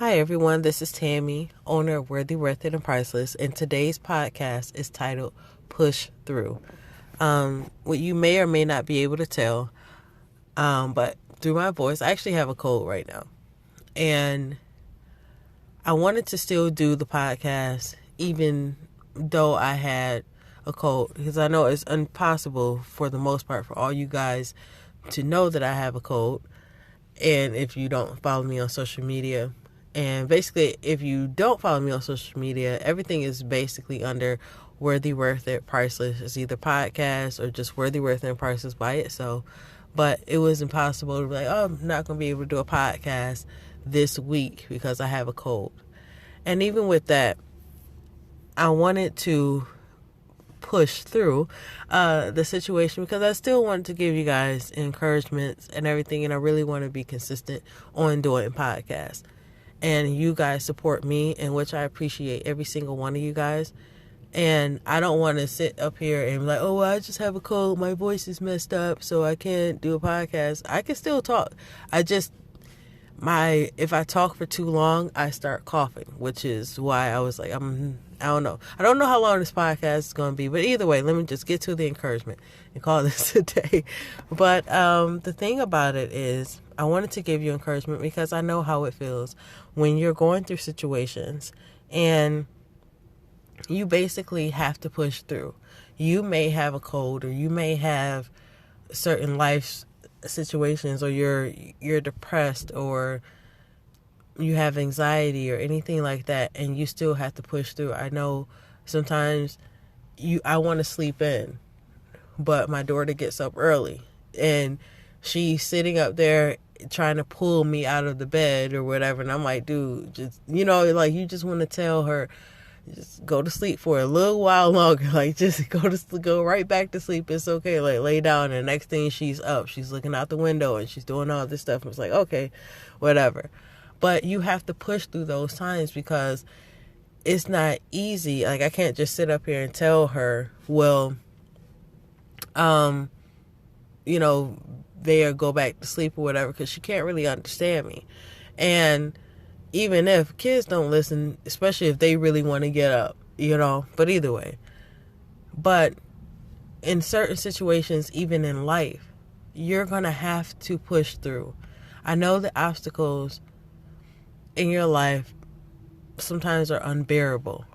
Hi everyone, this is Tammy, owner of Worthy, Worth It, and Priceless, and today's podcast is titled Push Through. What you may or may not be able to tell, but through my voice, I actually have a cold right now. And I wanted to still do the podcast even though I had a cold, because I know it's impossible for the most part for all you guys to know that I have a cold. And if you don't follow me on social media, and basically if you don't follow me on social media, everything is basically under Worthy, Worth It, Priceless. It's either podcast or just Worthy, Worth It, and Priceless by itself. But it was impossible to be like, oh, I'm not going to be able to do a podcast this week because I have a cold. And even with that, I wanted to push through the situation because I still wanted to give you guys encouragements and everything, and I really want to be consistent on doing podcasts. And you guys support me, in which I appreciate every single one of you guys. And I don't want to sit up here and be like, oh, I just have a cold, my voice is messed up, so I can't do a podcast. I can still talk. If I talk for too long, I start coughing, which is why I was like, I don't know. I don't know how long this podcast is going to be, but either way, let me just get to the encouragement and call this a day. But the thing about it is, I wanted to give you encouragement because I know how it feels when you're going through situations and you basically have to push through. You may have a cold, or you may have certain life situations, or you're depressed, or you have anxiety or anything like that, and you still have to push through. I know sometimes I want to sleep in, but my daughter gets up early and she's sitting up there trying to pull me out of the bed or whatever, and I'm like, dude, just, like, you just want to tell her, just go to sleep for a little while longer. Like, just go right back to sleep. It's okay. Like, lay down. And the next thing, she's up. She's looking out the window and she's doing all this stuff. It's like, okay, whatever. But you have to push through those times because it's not easy. Like, I can't just sit up here and tell her, well, there, go back to sleep or whatever, because she can't really understand me. And even if kids don't listen, especially if they really want to get up, but either way. But in certain situations, even in life, you're going to have to push through. I know the obstacles in your life sometimes are unbearable.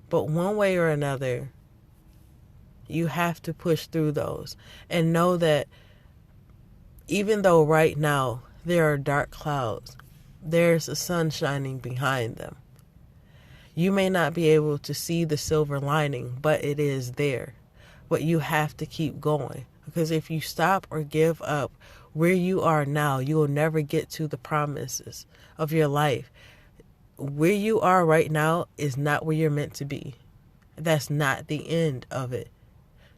But one way or another, you have to push through those. And know that even though right now there are dark clouds, there's a sun shining behind them. You may not be able to see the silver lining, but it is there. But you have to keep going. Because if you stop or give up where you are now, you will never get to the promises of your life. Where you are right now is not where you're meant to be. That's not the end of it.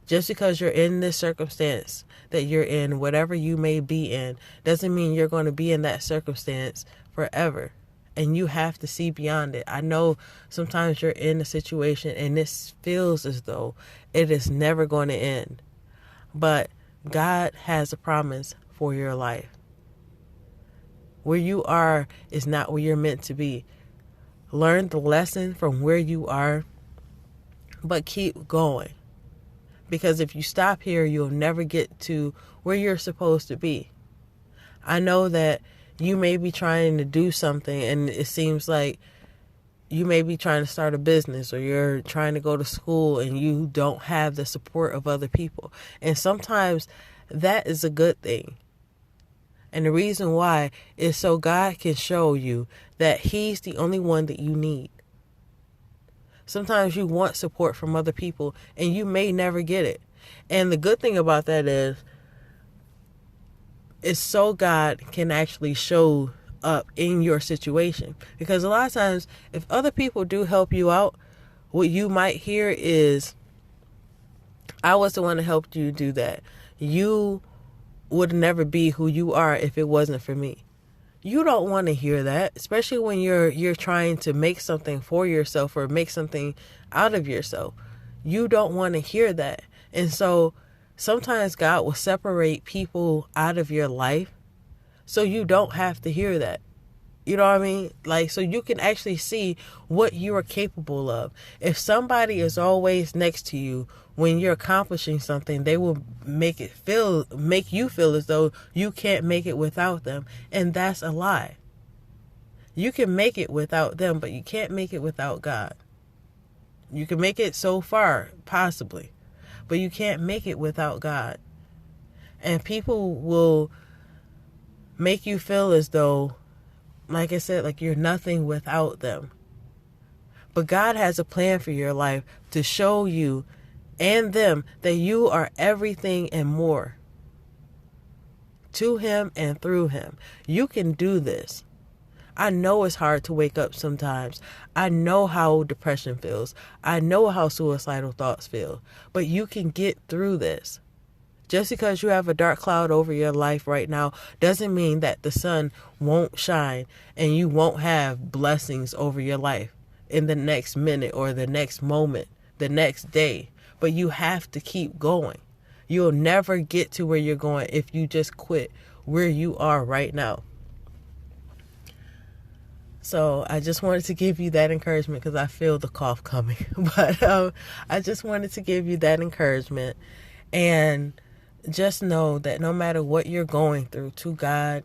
Just because you're in this circumstance that you're in, whatever you may be in, doesn't mean you're going to be in that circumstance forever. And you have to see beyond it. I know sometimes you're in a situation and this feels as though it is never going to end. But God has a promise for your life. Where you are is not where you're meant to be. Learn the lesson from where you are, but keep going. Because if you stop here, you'll never get to where you're supposed to be. I know that you may be trying to do something and it seems like you may be trying to start a business, or you're trying to go to school and you don't have the support of other people. And sometimes that is a good thing. And the reason why is so God can show you that He's the only one that you need. Sometimes you want support from other people and you may never get it. And the good thing about that is so God can actually show up in your situation. Because a lot of times, if other people do help you out, what you might hear is, I was the one that helped you do that. You would never be who you are if it wasn't for me. You don't want to hear that, especially when you're trying to make something for yourself or make something out of yourself. You don't want to hear that. And so sometimes God will separate people out of your life so you don't have to hear that. You know what I mean? Like, so you can actually see what you are capable of. If somebody is always next to you when you're accomplishing something, they will make you feel as though you can't make it without them. And that's a lie. You can make it without them, but you can't make it without God. You can make it so far, possibly, but you can't make it without God. And people will make you feel as though, like I said, like you're nothing without them. But God has a plan for your life to show you and them that you are everything and more to Him and through Him. You can do this. I know it's hard to wake up sometimes. I know how depression feels. I know how suicidal thoughts feel. But you can get through this. Just because you have a dark cloud over your life right now doesn't mean that the sun won't shine and you won't have blessings over your life in the next minute or the next moment, the next day. But you have to keep going. You'll never get to where you're going if you just quit where you are right now. So I just wanted to give you that encouragement because I feel the cough coming. But I just wanted to give you that encouragement. And just know that no matter what you're going through, to God,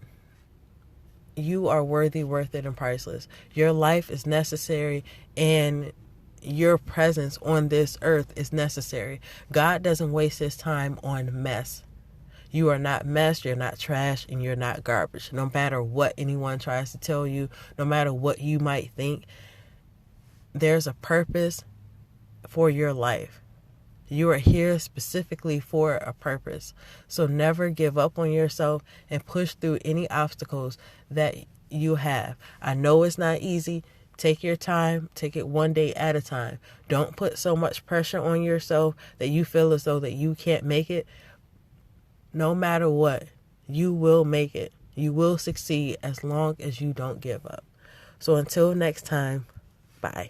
you are worthy, worth it, and priceless. Your life is necessary, and your presence on this earth is necessary. God doesn't waste His time on mess. You are not mess, you're not trash, and you're not garbage. No matter what anyone tries to tell you, no matter what you might think, there's a purpose for your life. You are here specifically for a purpose. So never give up on yourself and push through any obstacles that you have. I know it's not easy. Take your time. Take it one day at a time. Don't put so much pressure on yourself that you feel as though that you can't make it. No matter what, you will make it. You will succeed as long as you don't give up. So until next time, bye.